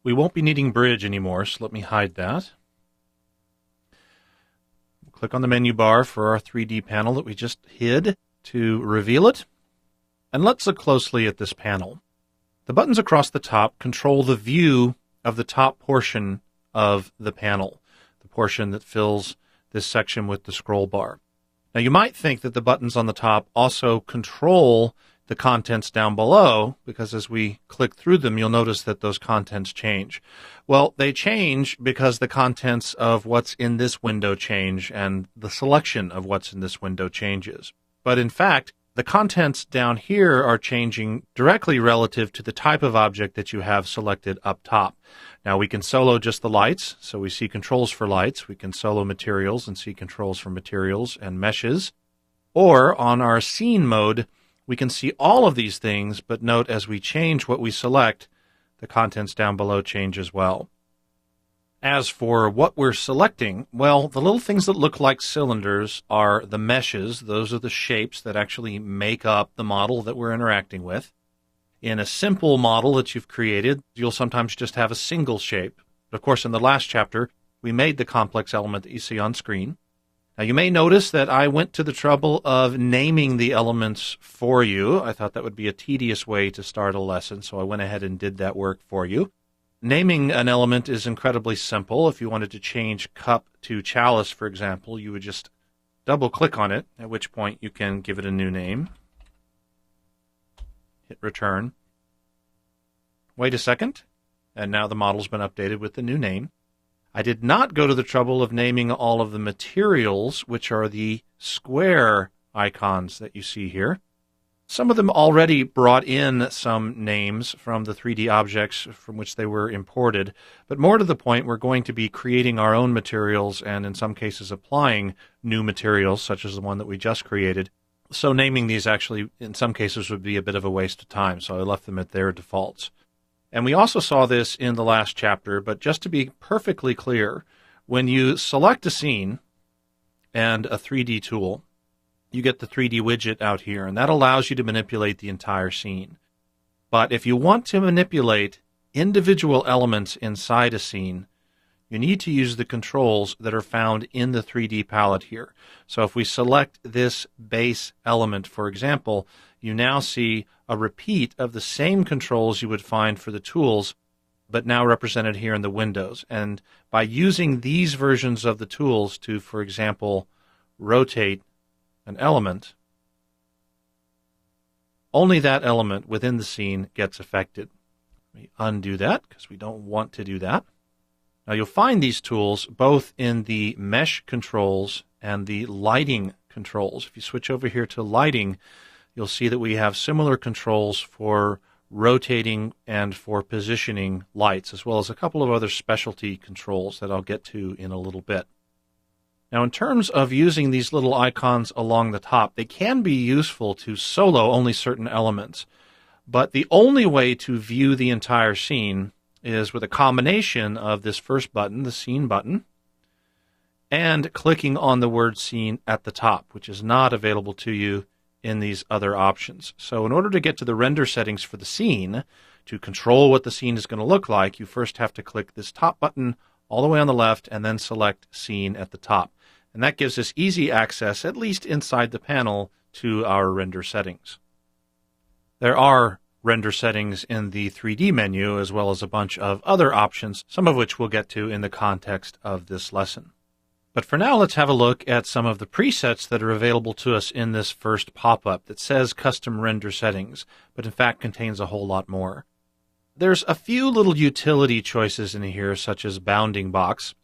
We won't be needing bridge anymore, so let me hide that. Click on the menu bar for our 3D panel that we just hid to reveal it. And let's look closely at this panel. The buttons across the top control the view of the top portion of the panel, the portion that fills this section with the scroll bar. Now you might think that the buttons on the top also control the contents down below, because as we click through them, you'll notice that those contents change. Well, they change because the contents of what's in this window change, and the selection of what's in this window changes. But in fact, the contents down here are changing directly relative to the type of object that you have selected up top. Now we can solo just the lights, so we see controls for lights. We can solo materials and see controls for materials and meshes. Or on our scene mode, we can see all of these things, but note as we change what we select, the contents down below change as well. As for what we're selecting, well, the little things that look like cylinders are the meshes. Those are the shapes that actually make up the model that we're interacting with. In a simple model that you've created, you'll sometimes just have a single shape. But of course, in the last chapter, we made the complex element that you see on screen. Now, you may notice that I went to the trouble of naming the elements for you. I thought that would be a tedious way to start a lesson, so I went ahead and did that work for you. Naming an element is incredibly simple. If you wanted to change cup to chalice, for example, you would just double-click on it, at which point you can give it a new name. Hit return. Wait a second, and now the model's been updated with the new name. I did not go to the trouble of naming all of the materials, which are the square icons that you see here. Some of them already brought in some names from the 3D objects from which they were imported, but more to the point, we're going to be creating our own materials and in some cases applying new materials, such as the one that we just created. So naming these actually, in some cases, would be a bit of a waste of time, so I left them at their defaults. And we also saw this in the last chapter, but just to be perfectly clear, when you select a scene and a 3D tool, you get the 3D widget out here, and that allows you to manipulate the entire scene. But if you want to manipulate individual elements inside a scene, you need to use the controls that are found in the 3D palette here. So if we select this base element, for example, you now see a repeat of the same controls you would find for the tools, but now represented here in the windows. And by using these versions of the tools to, for example, rotate an element, only that element within the scene gets affected. Let me undo that because we don't want to do that. Now you'll find these tools both in the mesh controls and the lighting controls. If you switch over here to lighting, you'll see that we have similar controls for rotating and for positioning lights, as well as a couple of other specialty controls that I'll get to in a little bit. Now, in terms of using these little icons along the top, they can be useful to solo only certain elements. But the only way to view the entire scene is with a combination of this first button, the scene button, and clicking on the word scene at the top, which is not available to you in these other options. So in order to get to the render settings for the scene, to control what the scene is going to look like, you first have to click this top button all the way on the left and then select scene at the top. And that gives us easy access, at least inside the panel, to our render settings. There are render settings in the 3D menu, as well as a bunch of other options, some of which we'll get to in the context of this lesson. But for now, let's have a look at some of the presets that are available to us in this first pop-up that says custom render settings, but in fact contains a whole lot more. There's a few little utility choices in here, such as bounding box,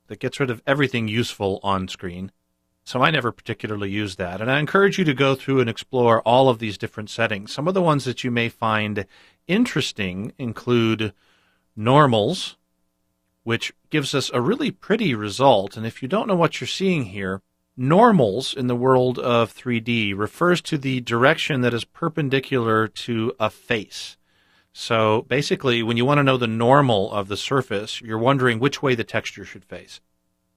that gets rid of everything useful on screen. So I never particularly use that. And I encourage you to go through and explore all of these different settings. Some of the ones that you may find interesting include normals, which gives us a really pretty result. And if you don't know what you're seeing here, normals in the world of 3D refers to the direction that is perpendicular to a face. So basically, when you want to know the normal of the surface, you're wondering which way the texture should face.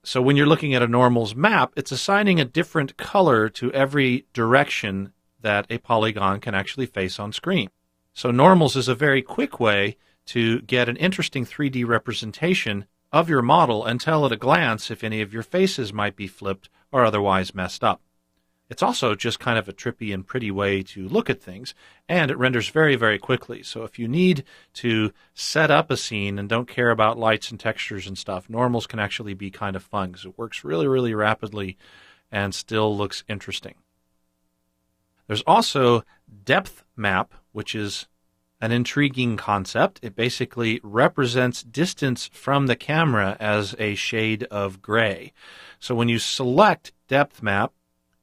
So when you're looking at a normals map, it's assigning a different color to every direction that a polygon can actually face on screen. So normals is a very quick way to get an interesting 3D representation of your model and tell at a glance if any of your faces might be flipped or otherwise messed up. It's also just kind of a trippy and pretty way to look at things, and it renders very, very quickly. So if you need to set up a scene and don't care about lights and textures and stuff, normals can actually be kind of fun because it works really, really rapidly and still looks interesting. There's also depth map, which is an intriguing concept. It basically represents distance from the camera as a shade of gray. So when you select depth map,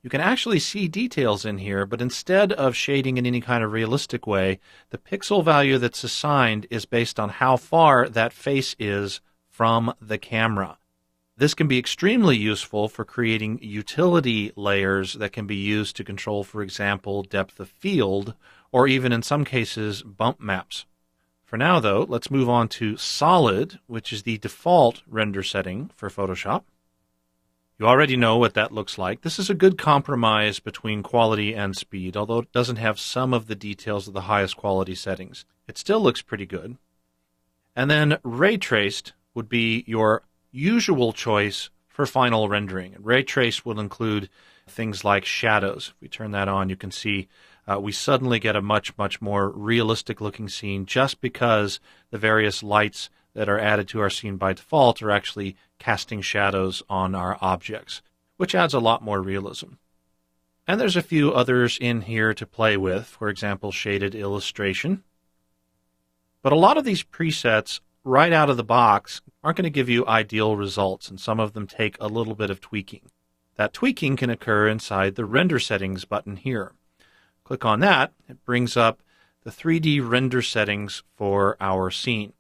you can actually see details in here, but instead of shading in any kind of realistic way, the pixel value that's assigned is based on how far that face is from the camera. This can be extremely useful for creating utility layers that can be used to control, for example, depth of field, or even in some cases, bump maps. For now, though, let's move on to Solid, which is the default render setting for Photoshop. You already know what that looks like. This is a good compromise between quality and speed, although it doesn't have some of the details of the highest quality settings. It still looks pretty good. And then Ray Traced would be your usual choice for final rendering. Ray Trace will include things like shadows. If we turn that on, you can see we suddenly get a much, much more realistic looking scene just because the various lights that are added to our scene by default are actually casting shadows on our objects, which adds a lot more realism. And there's a few others in here to play with, for example, shaded illustration. But a lot of these presets right out of the box aren't going to give you ideal results, and some of them take a little bit of tweaking. That tweaking can occur inside the Render Settings button here. Click on that, it brings up the 3D render settings for our scene.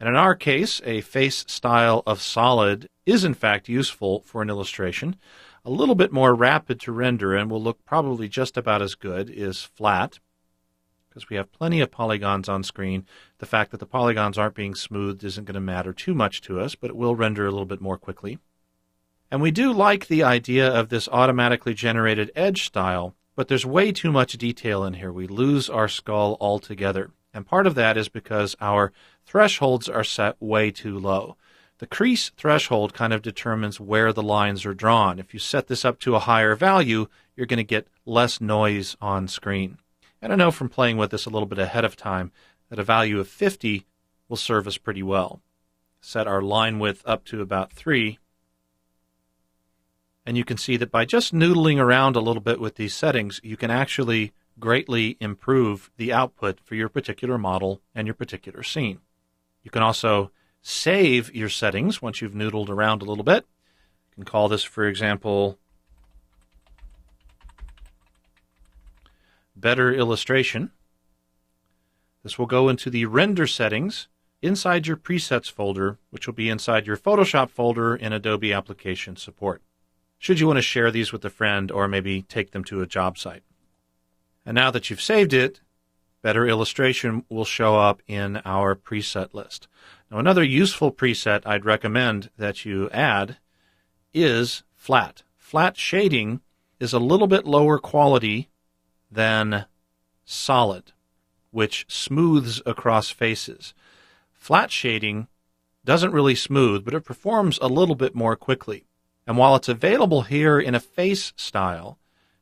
And in our case, a face style of solid is in fact useful for an illustration. A little bit more rapid to render and will look probably just about as good is flat, because we have plenty of polygons on screen. The fact that the polygons aren't being smoothed isn't going to matter too much to us, but it will render a little bit more quickly. And we do like the idea of this automatically generated edge style, but there's way too much detail in here. We lose our skull altogether. And part of that is because our thresholds are set way too low. The crease threshold kind of determines where the lines are drawn. If you set this up to a higher value, you're going to get less noise on screen. And I know from playing with this a little bit ahead of time that a value of 50 will serve us pretty well. Set our line width up to about 3. And you can see that by just noodling around a little bit with these settings, you can actually greatly improve the output for your particular model and your particular scene. You can also save your settings once you've noodled around a little bit. You can call this, for example, Better Illustration. This will go into the Render Settings inside your Presets folder, which will be inside your Photoshop folder in Adobe Application Support, should you want to share these with a friend or maybe take them to a job site. And now that you've saved it, Better Illustration will show up in our preset list. Now, another useful preset I'd recommend that you add is Flat. Flat shading is a little bit lower quality than Solid, which smooths across faces. Flat shading doesn't really smooth, but it performs a little bit more quickly. And while it's available here in a face style,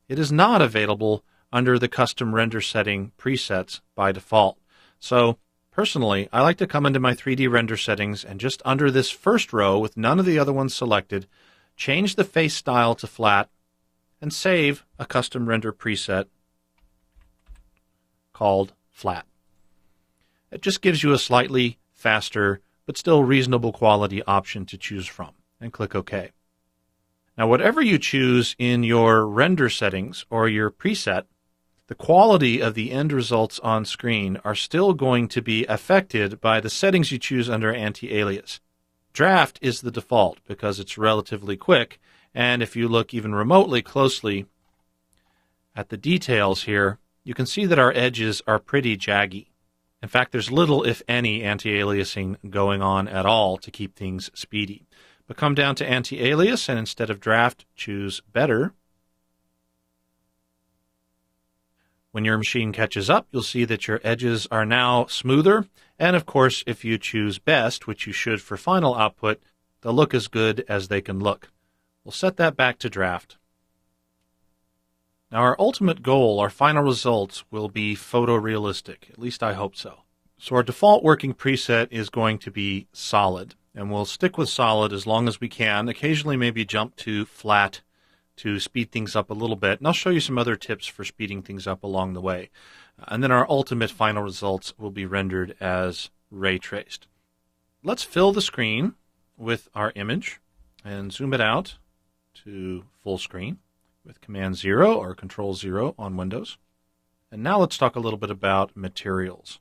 it is not available under the custom render setting presets by default. So personally, I like to come into my 3D render settings and just under this first row with none of the other ones selected, change the face style to flat and save a custom render preset called flat. It just gives you a slightly faster but still reasonable quality option to choose from, and click OK. Now, whatever you choose in your render settings or your preset, the quality of the end results on screen are still going to be affected by the settings you choose under anti-alias. Draft is the default because it's relatively quick, and if you look even remotely closely at the details here, you can see that our edges are pretty jaggy. In fact, there's little, if any, anti-aliasing going on at all to keep things speedy. But come down to anti-alias, and instead of draft, choose better. When your machine catches up, you'll see that your edges are now smoother And of course, if you choose best, which you should for final output, they'll look as good as they can look. We'll set that back to draft. Now our ultimate goal, our final results, will be photorealistic. At least I hope so. So our default working preset is going to be solid. And we'll stick with solid as long as we can. Occasionally maybe jump to flat to speed things up a little bit. And I'll show you some other tips for speeding things up along the way. And then our ultimate final results will be rendered as ray traced. Let's fill the screen with our image and zoom it out to full screen with Command-0 or Control-0 on Windows. And now let's talk a little bit about materials.